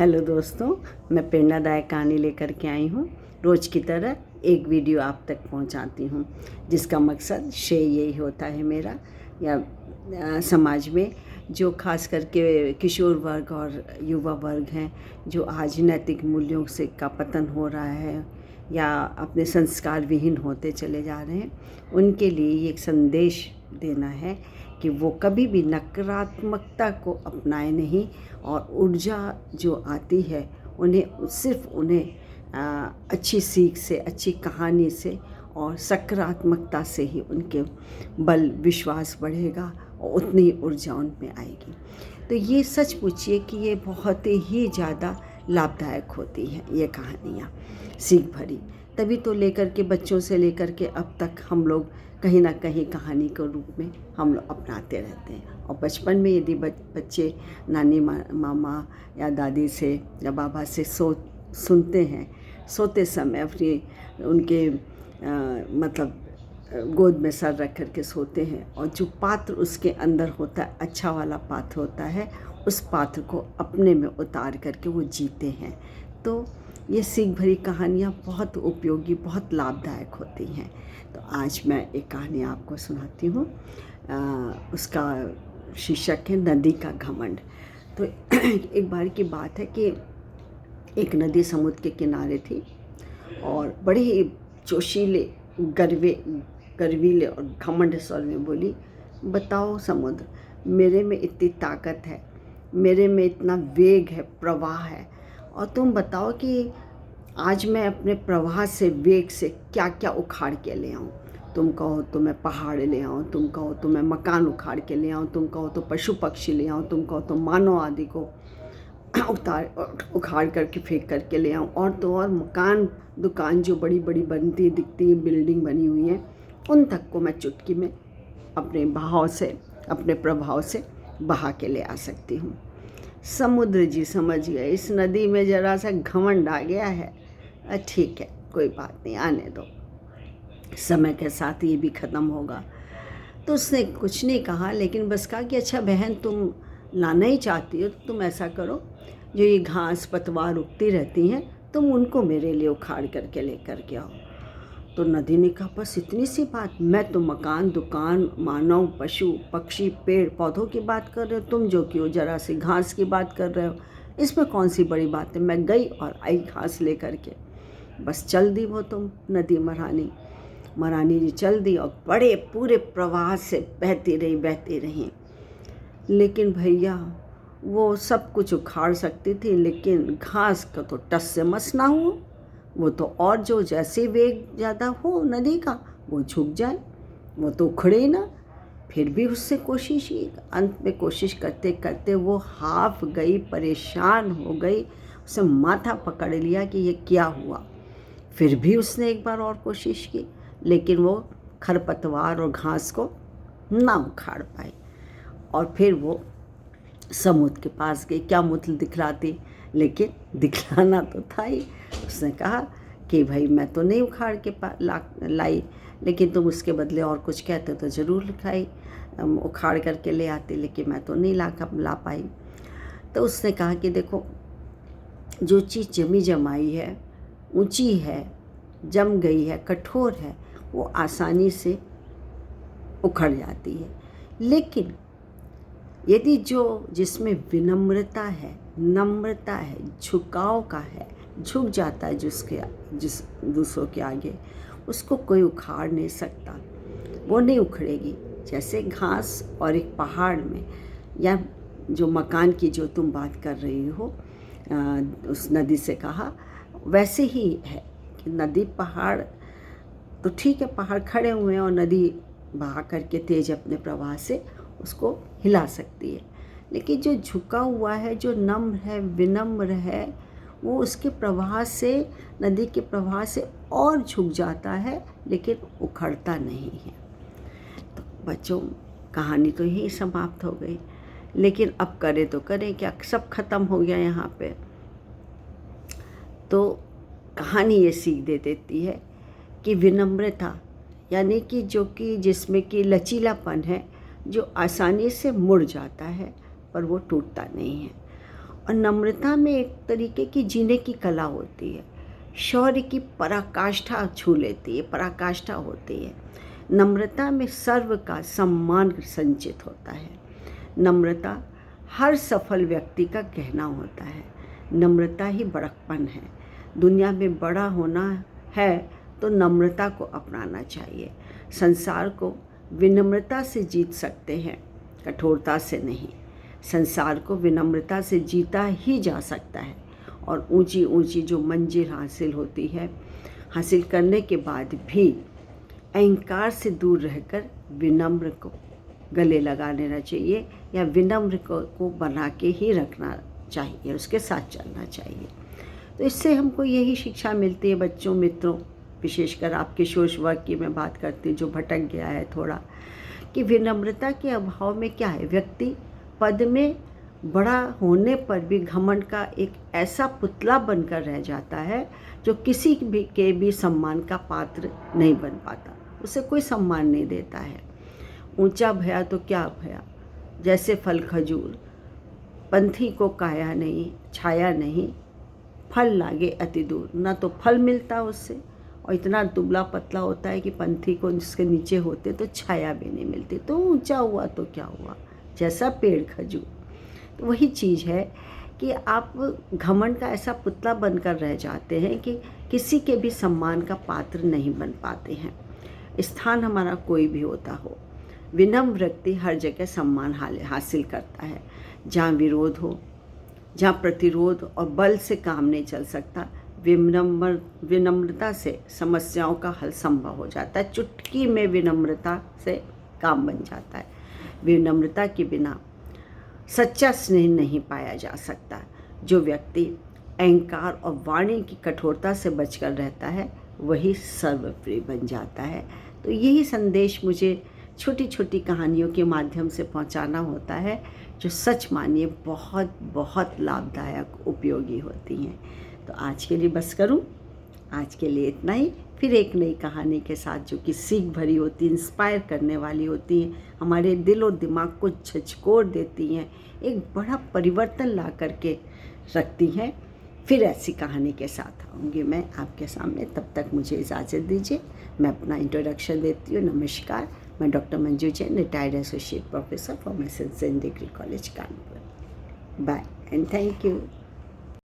Hello दोस्तों, मैं प्रेरणादायक कहानी लेकर के आई हूँ। रोज़ की तरह एक वीडियो आप तक पहुँचाती हूँ, जिसका मकसद श्रेय यही होता है मेरा या समाज में जो खास करके किशोर वर्ग और युवा वर्ग हैं, जो आज नैतिक मूल्यों से का पतन हो रहा है या अपने संस्कार विहीन होते चले जा रहे हैं, उनके लिए एक संदेश देना है कि वो कभी भी नकारात्मकता को अपनाए नहीं और ऊर्जा जो आती है उन्हें अच्छी सीख से, अच्छी कहानी से और सकारात्मकता से ही उनके बल विश्वास बढ़ेगा और उतनी ऊर्जा उनमें आएगी। तो ये सच पूछिए कि ये बहुत ही ज़्यादा लाभदायक होती है ये कहानियाँ, सीख भरी। तभी तो लेकर के बच्चों से लेकर के अब तक हम लोग कहीं ना कहीं कहानी के रूप में हम लोग अपनाते रहते हैं। और बचपन में यदि बच्चे नानी मामा या दादी से या बाबा से सुनते हैं, सोते समय अपनी उनके गोद में सर रख कर के सोते हैं, और जो पात्र उसके अंदर होता है, अच्छा वाला पात्र होता है, उस पात्र को अपने में उतार करके वो जीते हैं। तो ये सीख भरी कहानियाँ बहुत उपयोगी, बहुत लाभदायक होती हैं। तो आज मैं एक कहानी आपको सुनाती हूँ। उसका शीर्षक है नदी का घमंड। तो एक बार की बात है कि एक नदी समुद्र के किनारे थी और बड़े ही जोशीले गर्वीले और घमंड स्वर में बोली, बताओ समुद्र, मेरे में इतनी ताकत है, मेरे में इतना वेग है, प्रवाह है, और तुम बताओ कि आज मैं अपने प्रवाह से, वेग से क्या क्या उखाड़ के ले आऊँ। तुम कहो तो मैं पहाड़ ले आऊँ, तुम कहो तो मैं मकान उखाड़ के ले आऊँ, तुम कहो तो पशु पक्षी ले आऊँ, तुम कहो तो मानव आदि को उखाड़ करके फेंक करके ले आऊँ, और तो और मकान दुकान जो बड़ी बड़ी बनती दिखती है, बिल्डिंग बनी हुई है, उन तक को मैं चुटकी में अपने बहाव से, अपने प्रभाव से बहा के ले आ सकती हूँ। समुद्र जी समझ गए इस नदी में ज़रा सा घमंड आ गया है। ठीक है, कोई बात नहीं, आने दो, समय के साथ ये भी ख़त्म होगा। तो उसने कुछ नहीं कहा, लेकिन बस कहा कि अच्छा बहन, तुम लाना ही चाहती हो तो तुम ऐसा करो, जो ये घास पतवार उगती रहती हैं, तुम उनको मेरे लिए उखाड़ करके लेकर के आओ। तो नदी ने कहा, बस इतनी सी बात? मैं तो मकान दुकान, मानव, पशु पक्षी, पेड़ पौधों की बात कर रहे हो, तुम जो कि हो जरा सी घास की बात कर रहे हो, इसमें कौन सी बड़ी बात है? मैं गई और आई घास ले करके। बस चल दी वो तुम नदी महारानी जी चल दी और बड़े पूरे प्रवाह से बहती रही। लेकिन भैया, वो सब कुछ उखाड़ सकती थी, लेकिन घास का तो टस से मस ना हो। वो तो और जो जैसे वेग ज़्यादा हो नदी का, वो झुक जाए, वो तो उखड़े ना। फिर भी उससे कोशिश की, अंत में कोशिश करते करते वो हाफ गई, परेशान हो गई, उसे माथा पकड़ लिया कि ये क्या हुआ। फिर भी उसने एक बार और कोशिश की, लेकिन वो खरपतवार और घास को ना उखाड़ पाई। और फिर वो समुद्र के पास गई, क्या मुँह दिखलाती, लेकिन दिखलाना तो था ही। उसने कहा कि भाई, मैं तो नहीं उखाड़ के लाई, लेकिन तुम उसके बदले और कुछ कहते तो ज़रूर उखाड़ करके ले आती, लेकिन मैं तो नहीं ला पाई। तो उसने कहा कि देखो, जो चीज़ जमी जमाई है, ऊंची है, जम गई है, कठोर है, वो आसानी से उखड़ जाती है। लेकिन यदि जिसमें विनम्रता है, नम्रता है, झुकाव का है, झुक जाता है जिस दूसरों के आगे, उसको कोई उखाड़ नहीं सकता, वो नहीं उखड़ेगी। जैसे घास और एक पहाड़ में, या जो मकान की जो तुम बात कर रही हो, उस नदी से कहा, वैसे ही है कि नदी पहाड़ तो ठीक है, पहाड़ खड़े हुए हैं और नदी बहा करके तेज अपने प्रवाह से उसको हिला सकती है, लेकिन जो झुका हुआ है, जो नम्र है, विनम्र है, वो उसके प्रवाह से, नदी के प्रवाह से और झुक जाता है, लेकिन उखड़ता नहीं है। तो बच्चों, कहानी तो यही समाप्त हो गई, लेकिन अब करें तो करें क्या, सब खत्म हो गया यहाँ पे। तो कहानी ये सीख दे देती है कि विनम्रता, यानी कि जिसमें कि लचीलापन है, जो आसानी से मुड़ जाता है पर वो टूटता नहीं है। और नम्रता में एक तरीके की जीने की कला होती है, शौर्य की पराकाष्ठा छू लेती है, पराकाष्ठा होती है। नम्रता में सर्व का सम्मान संचित होता है। नम्रता हर सफल व्यक्ति का कहना होता है। नम्रता ही बड़कपन है। दुनिया में बड़ा होना है तो नम्रता को अपनाना चाहिए। संसार को विनम्रता से जीत सकते हैं, कठोरता से नहीं। संसार को विनम्रता से जीता ही जा सकता है। और ऊंची ऊंची जो मंजिल हासिल होती है, हासिल करने के बाद भी अहंकार से दूर रहकर विनम्र को गले लगा लेना चाहिए, या विनम्र को बना के ही रखना चाहिए, उसके साथ चलना चाहिए। तो इससे हमको यही शिक्षा मिलती है बच्चों, मित्रों, विशेषकर आपके सोशवर्ग की मैं बात करती हूँ जो भटक गया है थोड़ा, कि विनम्रता के अभाव में क्या है, व्यक्ति पद में बड़ा होने पर भी घमंड का एक ऐसा पुतला बनकर रह जाता है जो किसी भी के भी सम्मान का पात्र नहीं बन पाता, उसे कोई सम्मान नहीं देता है। ऊंचा भया तो क्या भया, जैसे फल खजूर, पंथी को काया नहीं, छाया नहीं, फल लागे अति दूर। ना तो फल मिलता उससे, और इतना दुबला पतला होता है कि पंथी को जिसके नीचे होते तो छाया भी नहीं मिलती। तो ऊंचा हुआ तो क्या हुआ, जैसा पेड़ खजूर। तो वही चीज़ है कि आप घमंड का ऐसा पुतला बनकर रह जाते हैं कि किसी के भी सम्मान का पात्र नहीं बन पाते हैं। स्थान हमारा कोई भी होता हो, विनम्र व्यक्ति हर जगह सम्मान हासिल करता है। जहाँ विरोध हो, जहाँ प्रतिरोध और बल से काम नहीं चल सकता, विनम्रता से समस्याओं का हल संभव हो जाता है। चुटकी में विनम्रता से काम बन जाता है। विनम्रता के बिना सच्चा स्नेह नहीं पाया जा सकता। जो व्यक्ति अहंकार और वाणी की कठोरता से बचकर रहता है वही सर्वप्रिय बन जाता है। तो यही संदेश मुझे छोटी छोटी कहानियों के माध्यम से पहुंचाना होता है, जो सच मानिए बहुत बहुत लाभदायक उपयोगी होती हैं। तो आज के लिए बस करूं, आज के लिए इतना ही। फिर एक नई कहानी के साथ जो कि सीख भरी होती, इंस्पायर करने वाली होती हैं, हमारे दिल और दिमाग को झकझोर देती हैं, एक बड़ा परिवर्तन ला करके रखती हैं। फिर ऐसी कहानी के साथ आऊँगी मैं आपके सामने। तब तक मुझे इजाज़त दीजिए। मैं अपना इंट्रोडक्शन देती हूँ। नमस्कार, मैं doctor Manju Jain, retired associate professor, pharmacy degree college Kanpur. Bye and thank you.